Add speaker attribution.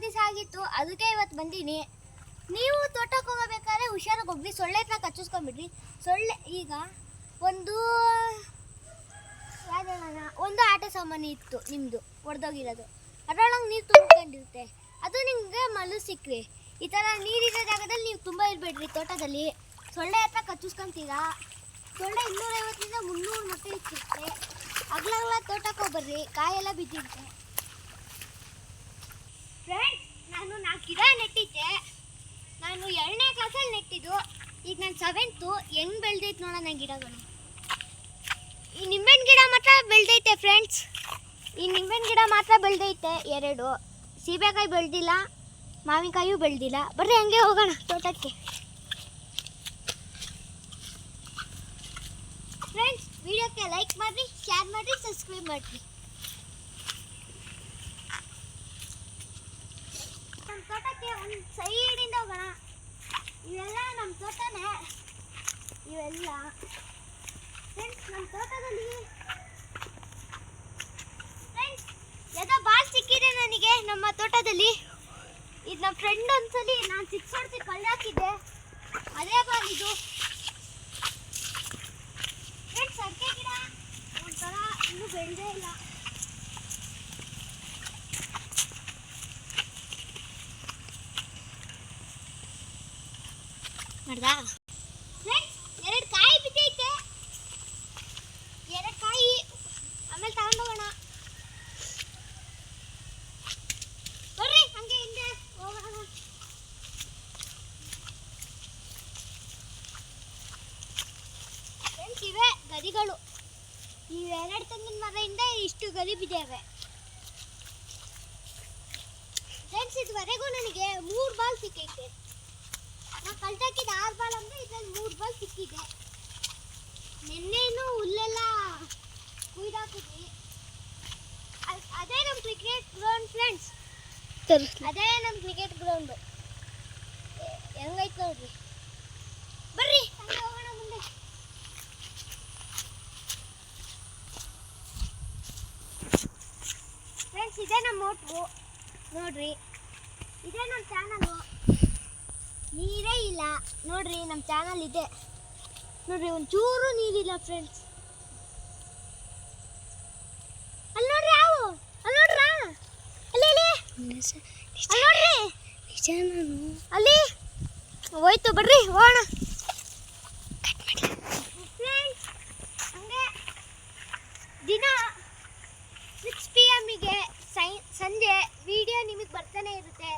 Speaker 1: ದಿವಸ ಆಗಿತ್ತು, ಅದಕ್ಕೆ ಇವತ್ತು ಬಂದೀನಿ. ನೀವು ತೋಟಕ್ಕೆ ಹೋಗಬೇಕಾದ್ರೆ ಹುಷಾರಾಗಿ ಹೋಗ್ರಿ, ಸೊಳ್ಳೆ ಹತ್ರ ಕಚ್ಚಿಸ್ಕೊಂಡ್ಬಿಡ್ರಿ. ಸೊಳ್ಳೆ ಈಗ ಒಂದು ಆಟ ಸಾಮಾನು ಇತ್ತು ನಿಮ್ಮದು ಒಡೆದೋಗಿರೋದು, ಅದರೊಳಗೆ ನೀರು ತುಂಬಿಕೊಂಡಿರುತ್ತೆ. ಅದು ನಿಮಗೆ ಮಲ್ಲು ಸಿಕ್ಕ್ರಿ. ಈ ಥರ ನೀರಿರೋ ಜಾಗದಲ್ಲಿ ನೀವು ತುಂಬ ಇರಬೇಡ್ರಿ. ತೋಟದಲ್ಲಿ ಸೊಳ್ಳೆ ಹತ್ರ ಕಚ್ಚಿಸ್ಕೊಂತೀರಾ. ಸೊಳ್ಳೆ 250ರಿಂದ 300 ಮೊಟ್ಟೆ ಇಟ್ಟಿರುತ್ತೆ. ಅಗ್ಲಗ್ಲ ತೋಟಕ್ಕೆ ಹೋಗ್ಬರ್ರಿ, ಕಾಯೆಲ್ಲ ಬಿದ್ದಿರುತ್ತೆ. ಫ್ರೆಂಡ್ಸ್, ನಾನು 4 ಗಿಡ ನೆಟ್ಟಿದ್ದೆ. ನಾನು 2ನೇ ಕ್ಲಾಸಲ್ಲಿ ನೆಟ್ಟಿದ್ದು. ಈಗ ನಾನು 7th. ಹೆಂಗೆ ಬೆಳೆದೈತೆ ನೋಡೋಣ ಗಿಡಗಳು. ಈ ನಿಂಬೆಹಣ್ಣು ಗಿಡ ಮಾತ್ರ ಬೆಳೆದೈತೆ ಫ್ರೆಂಡ್ಸ್. ಈ ನಿಂಬೆಹಣ್ಣು ಗಿಡ ಮಾತ್ರ ಬೆಳೆದೈತೆ 2. ಸೀಬೆಕಾಯಿ ಬೆಳೆದಿಲ್ಲ, ಮಾವಿನಕಾಯಿಯೂ ಬೆಳೆದಿಲ್ಲ. ಬರ್ರಿ ಹಂಗೆ ಹೋಗೋಣ ತೋಟಕ್ಕೆ. ಫ್ರೆಂಡ್ಸ್, ವಿಡಿಯೋಕ್ಕೆ ಲೈಕ್ ಮಾಡಿರಿ, ಶೇರ್ ಮಾಡಿರಿ, ಸಬ್ಸ್ಕ್ರೈಬ್ ಮಾಡಿರಿ. ನಮ್ಮ ತೋಟಕ್ಕೆ ಒಂದು ಸೈಡಿಂದ ಹೋಗೋಣ. ಇವೆಲ್ಲ ನಮ್ಮ ತೋಟನೇ. ಇವೆಲ್ಲ ಫ್ರೆಂಡ್ಸ್ ನಮ್ಮ ತೋಟದಲ್ಲಿ ಫ್ರೆಂಡ್ಸ್ ಯಾವುದೋ ಬಾಲ್ ಸಿಕ್ಕಿದೆ ನನಗೆ ನಮ್ಮ ತೋಟದಲ್ಲಿ. ಇದು ನಮ್ಮ ಫ್ರೆಂಡ್ ಒಂದ್ಸಲಿ ನಾನು 6 ಹೊಡೆದು ಕಳ್ಳಿ ಹಾಕಿದ್ದೆ, ಅದೇ ಬಾಲ್ ಇದು. ಫ್ರೆಂಡ್ಸ್, ಅಡಿಕೆ ಗಿಡ ಒಂಥರ ಇನ್ನೂ ಬೆಳೆದೇ ಇಲ್ಲ. ಮಾಡ್ದಾ ಫ್ರೆಂಡ್ಸ್? 2 ಕಾಯಿ ಬಿದ್ದೈತೆ. 2 ಕಾಯಿ ಆಮೇಲೆ ತಗೊಂಡೋಗೋಣ. ಬರ್ರಿ ಹಂಗೆ ಹಿಂದೆ ಹೋಗೋಣ. ಫ್ರೆಂಡ್ಸ್, ಇವೆ ಗರಿಗಳು. ಈ 2 ತೆಂಗಿನ ಮರದಿಂದ ಇಷ್ಟು ಗರಿ ಬಿದ್ದಾವೆ. ಫ್ರೆಂಡ್ಸ್, ಇದುವರೆಗೂ ನನಗೆ 3 ಬಾಲ್ ಸಿಕ್ಕೈತೆ. ನಾನು ಕಳ್ದಾಕಿದ 6 ಬಾಲ್ ಅಂದರೆ ಇದರಲ್ಲಿ 3 ಬಾಲ್ ಸಿಕ್ಕಿದೆ. ನಿನ್ನೆನೂ ಹುಲ್ಲೆಲ್ಲ ಕುಯ್ದಾಕಿದ್ವಿ. ಅದೇ ನಮ್ಮ ಕ್ರಿಕೆಟ್ ಗ್ರೌಂಡ್ ಫ್ರೆಂಡ್ಸ್. ಅದೇ ನಮ್ಮ ಕ್ರಿಕೆಟ್ ಗ್ರೌಂಡು. ಹೆಂಗೈತೆ ನೋಡ್ರಿ. ಬರ್ರಿ ಹಂಗೆ ಹೋಗೋಣ ಮುಂದೆ. ಫ್ರೆಂಡ್ಸ್, ಇದೇ ನಮ್ಮ ಮೋಟ್ರು ನೋಡ್ರಿ. ಇದೇ ನಮ್ಮ ಚಾನಲು. ನೀರೇ ಇಲ್ಲ ನೋಡ್ರಿ, ನಮ್ಮ ಚಾನಲ್ ಇದೆ ನೋಡ್ರಿ. ಒಂಚೂರು ನೀರಿಲ್ಲ ಫ್ರೆಂಡ್ಸ್. ಅಲ್ಲಿ ನೋಡ್ರಿ, ಯಾವ ಅಲ್ಲಿ ನೋಡ್ರಾ, ಅಲ್ಲಿ ಅಲ್ಲಿ ನೋಡ್ರಿ, ಅಲ್ಲಿ ಹೋಯ್ತು. ಬರ್ರಿ ಹೋಗೋಣ ಫ್ರೆಂಡ್ಸ್. ಹಂಗೆ ದಿನ 6 PM ಸಂಜೆ ವಿಡಿಯೋ ನಿಮಗೆ ಬರ್ತಾನೆ ಇರುತ್ತೆ.